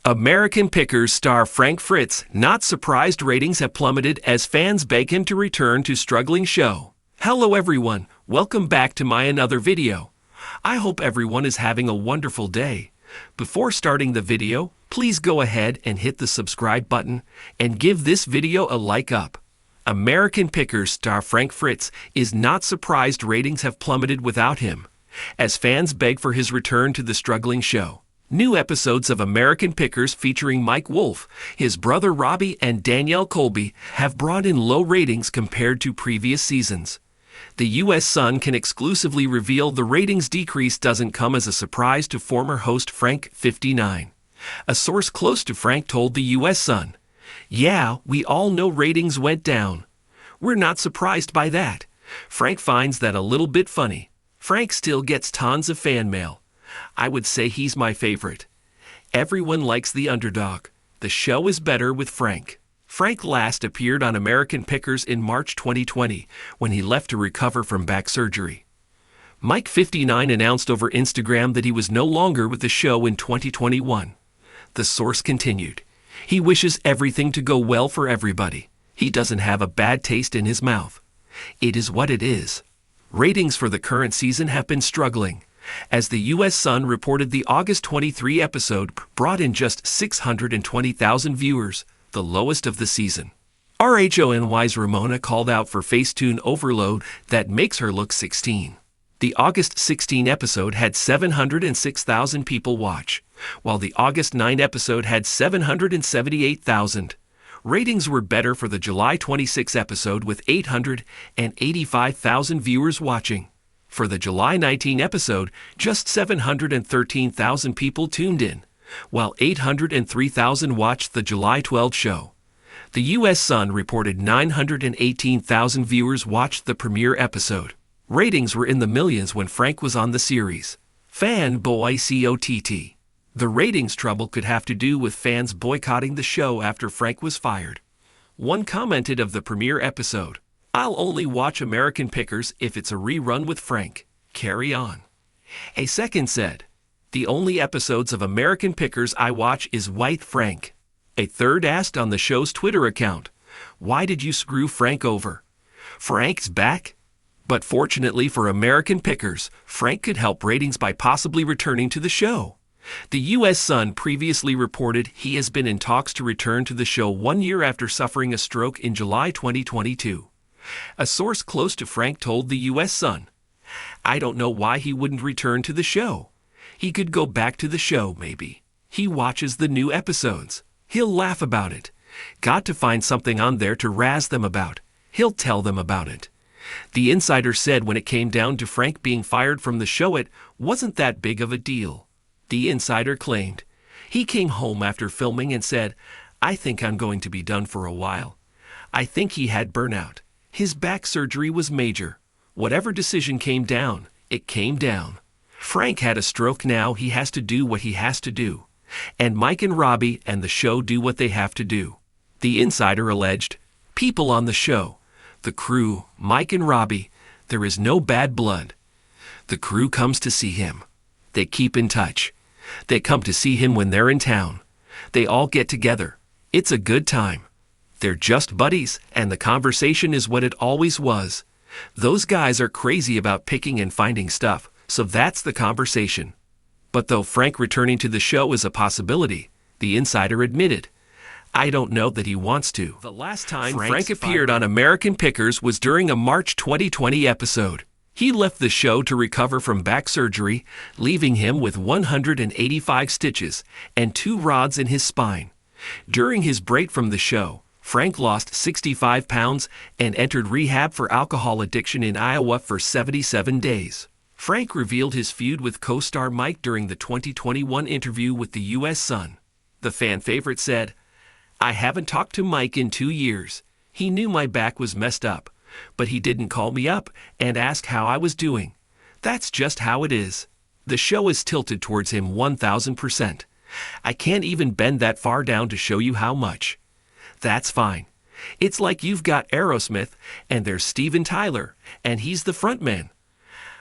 American Pickers star Frank Fritz not surprised ratings have plummeted as fans beg him to return to struggling show. Hello everyone, welcome back to my another video. I hope everyone is having a wonderful day. Before starting the video, please go ahead and hit the subscribe button and give this video a like up. American Pickers star Frank Fritz is not surprised ratings have plummeted without him, as fans beg for his return to the struggling show. New episodes of American Pickers featuring Mike Wolfe, his brother Robbie, and Danielle Colby have brought in low ratings compared to previous seasons. The U.S. Sun can exclusively reveal the ratings decrease doesn't come as a surprise to former host Frank, 59. A source close to Frank told the U.S. Sun, "Yeah, we all know ratings went down. We're not surprised by that. Frank finds that a little bit funny. Frank still gets tons of fan mail. I would say he's my favorite. Everyone likes the underdog. The show is better with Frank." Frank last appeared on American Pickers in March 2020 when he left to recover from back surgery. Mike, 59, announced over Instagram that he was no longer with the show in 2021. The source continued, "He wishes everything to go well for everybody. He doesn't have a bad taste in his mouth. It is what it is." Ratings for the current season have been struggling, as the U.S. Sun reported the August 23 episode brought in just 620,000 viewers, the lowest of the season. RHONY's Ramona called out for Facetune overload that makes her look 16. The August 16 episode had 706,000 people watch, while the August 9 episode had 778,000. Ratings were better for the July 26 episode with 885,000 viewers watching. For the July 19 episode, just 713,000 people tuned in, while 803,000 watched the July 12 show. The U.S. Sun reported 918,000 viewers watched the premiere episode. Ratings were in the millions when Frank was on the series. Fanboy COTT. The ratings trouble could have to do with fans boycotting the show after Frank was fired. One commented of the premiere episode, "I'll only watch American Pickers if it's a rerun with Frank. Carry on." A second said, "The only episodes of American Pickers I watch is White Frank." A third asked on the show's Twitter account, "Why did you screw Frank over? Frank's back?" But fortunately for American Pickers, Frank could help ratings by possibly returning to the show. The U.S. Sun previously reported he has been in talks to return to the show 1 year after suffering a stroke in July 2022. A source close to Frank told the U.S. Sun, "I don't know why he wouldn't return to the show. He could go back to the show, maybe. He watches the new episodes. He'll laugh about it. Got to find something on there to razz them about. He'll tell them about it." The insider said when it came down to Frank being fired from the show, it wasn't that big of a deal. The insider claimed, "He came home after filming and said, 'I think I'm going to be done for a while.' I think he had burnout. His back surgery was major. Whatever decision came down, it came down. Frank had a stroke, now he has to do what he has to do. And Mike and Robbie and the show do what they have to do." The insider alleged, "People on the show, the crew, Mike and Robbie, there is no bad blood. The crew comes to see him. They keep in touch. They come to see him when they're in town. They all get together. It's a good time. They're just buddies, and the conversation is what it always was. Those guys are crazy about picking and finding stuff, so that's the conversation." But though Frank returning to the show is a possibility, the insider admitted, "I don't know that he wants to." The last time Frank appeared on American Pickers was during a March 2020 episode. He left the show to recover from back surgery, leaving him with 185 stitches and 2 rods in his spine. During his break from the show, Frank lost 65 pounds and entered rehab for alcohol addiction in Iowa for 77 days. Frank revealed his feud with co-star Mike during the 2021 interview with the U.S. Sun. The fan favorite said, "I haven't talked to Mike in 2 years. He knew my back was messed up, but he didn't call me up and ask how I was doing. That's just how it is. The show is tilted towards him 1,000%. I can't even bend that far down to show you how much. That's fine. It's like you've got Aerosmith and there's Steven Tyler, and he's the frontman.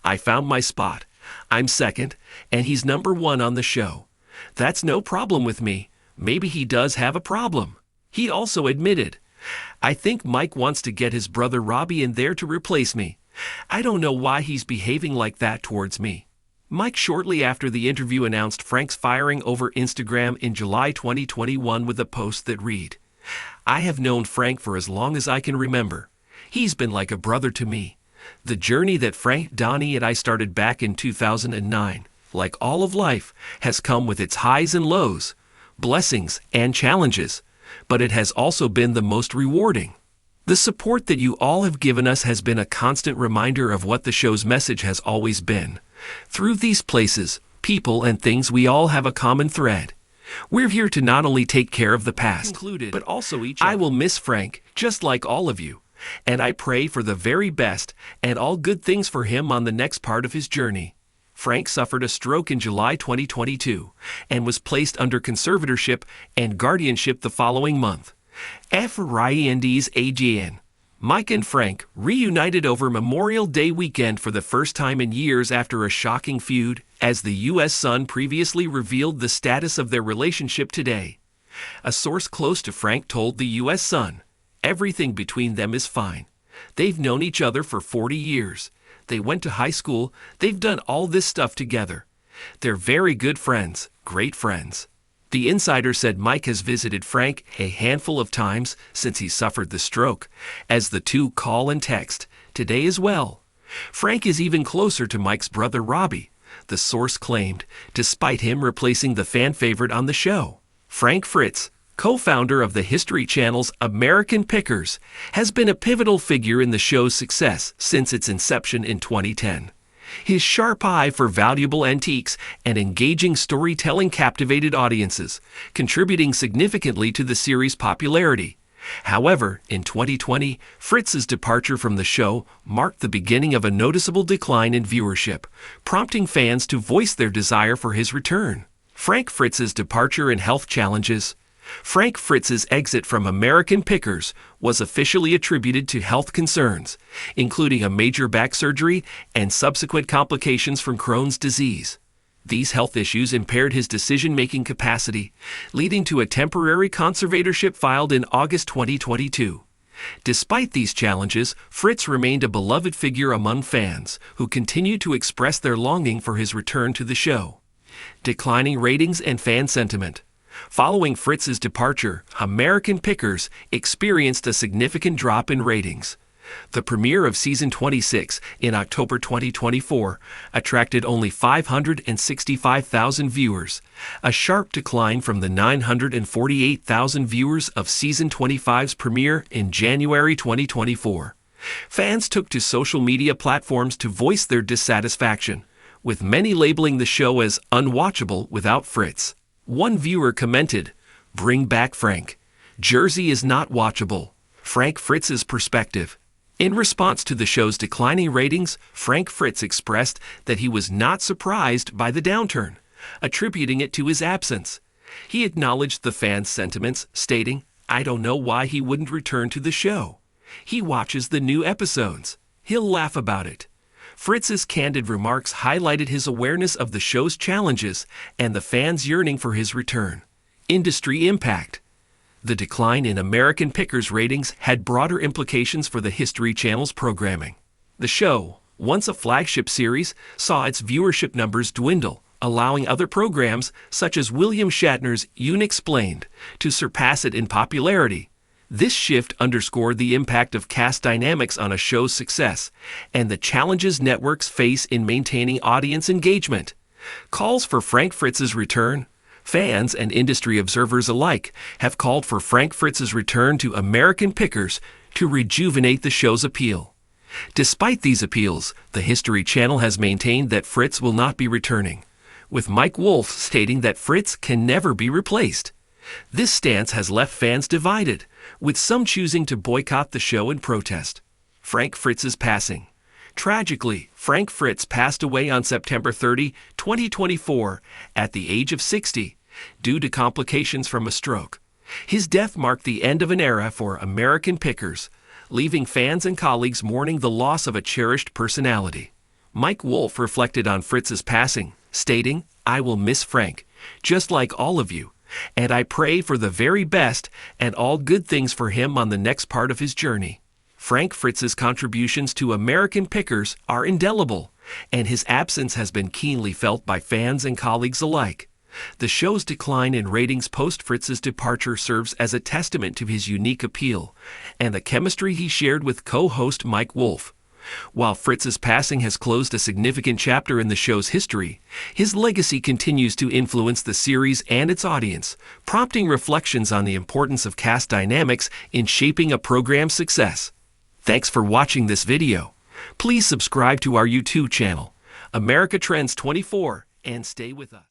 I found my spot. I'm second, and he's number 1 on the show. That's no problem with me. maybe he does have a problem. He also admitted, "I think Mike wants to get his brother Robbie in there to replace me. I don't know why he's behaving like that towards me." Mike shortly after the interview announced Frank's firing over Instagram in July 2021 with a post that read, "I have known Frank for as long as I can remember. He's been like a brother to me. The journey that Frank, Donnie, and I started back in 2009, like all of life, has come with its highs and lows, blessings and challenges, but it has also been the most rewarding. The support that you all have given us has been a constant reminder of what the show's message has always been. Through these places, people, and things, we all have a common thread. We're here to not only take care of the past, but also each other. I will miss Frank, just like all of you, and I pray for the very best and all good things for him on the next part of his journey." Frank suffered a stroke in July 2022 and was placed under conservatorship and guardianship the following month. Friends again. Mike and Frank reunited over Memorial Day weekend for the first time in years after a shocking feud, as the U.S. Sun previously revealed the status of their relationship today. A source close to Frank told the U.S. Sun, "Everything between them is fine. They've known each other for 40 years. They went to high school. They've done all this stuff together. They're very good friends, great friends." The insider said Mike has visited Frank a handful of times since he suffered the stroke, as the two call and text today as well. Frank is even closer to Mike's brother Robbie, the source claimed, despite him replacing the fan favorite on the show. Frank Fritz, co-founder of the History Channel's American Pickers, has been a pivotal figure in the show's success since its inception in 2010. His sharp eye for valuable antiques and engaging storytelling captivated audiences, contributing significantly to the series' popularity. However, in 2020, Fritz's departure from the show marked the beginning of a noticeable decline in viewership, prompting fans to voice their desire for his return. Frank Fritz's departure and health challenges. Frank Fritz's exit from American Pickers was officially attributed to health concerns, including a major back surgery and subsequent complications from Crohn's disease. These health issues impaired his decision-making capacity, leading to a temporary conservatorship filed in August 2022. Despite these challenges, Fritz remained a beloved figure among fans, who continued to express their longing for his return to the show. Declining ratings and fan sentiment. Following Fritz's departure, American Pickers experienced a significant drop in ratings. The premiere of Season 26 in October 2024 attracted only 565,000 viewers, a sharp decline from the 948,000 viewers of Season 25's premiere in January 2024. Fans took to social media platforms to voice their dissatisfaction, with many labeling the show as unwatchable without Fritz. One viewer commented, "Bring back Frank. Jersey is not watchable." Frank Fritz's perspective. In response to the show's declining ratings, Frank Fritz expressed that he was not surprised by the downturn, attributing it to his absence. He acknowledged the fans' sentiments, stating, "I don't know why he wouldn't return to the show. He watches the new episodes. He'll laugh about it." Fritz's candid remarks highlighted his awareness of the show's challenges and the fans' yearning for his return. Industry impact. The decline in American Pickers ratings had broader implications for the History Channel's programming. The show, once a flagship series, saw its viewership numbers dwindle, allowing other programs, such as William Shatner's Unexplained, to surpass it in popularity. This shift underscored the impact of cast dynamics on a show's success and the challenges networks face in maintaining audience engagement. Calls for Frank Fritz's return. Fans and industry observers alike have called for Frank Fritz's return to American Pickers to rejuvenate the show's appeal. Despite these appeals, the History Channel has maintained that Fritz will not be returning, with Mike Wolf stating that Fritz can never be replaced. This stance has left fans divided, with some choosing to boycott the show in protest. Frank Fritz's passing. Tragically, Frank Fritz passed away on September 30, 2024, at the age of 60, due to complications from a stroke. His death marked the end of an era for American Pickers, leaving fans and colleagues mourning the loss of a cherished personality. Mike Wolf reflected on Fritz's passing, stating, "I will miss Frank, just like all of you. and I pray for the very best and all good things for him on the next part of his journey. Frank Fritz's contributions to American Pickers are indelible, and his absence has been keenly felt by fans and colleagues alike. The show's decline in ratings post-Fritz's departure serves as a testament to his unique appeal and the chemistry he shared with co-host Mike Wolfe. While Fritz's passing has closed a significant chapter in the show's history, his legacy continues to influence the series and its audience, prompting reflections on the importance of cast dynamics in shaping a program's success. Thanks for watching this video. Please subscribe to our YouTube channel, America Trends 24, and stay with us.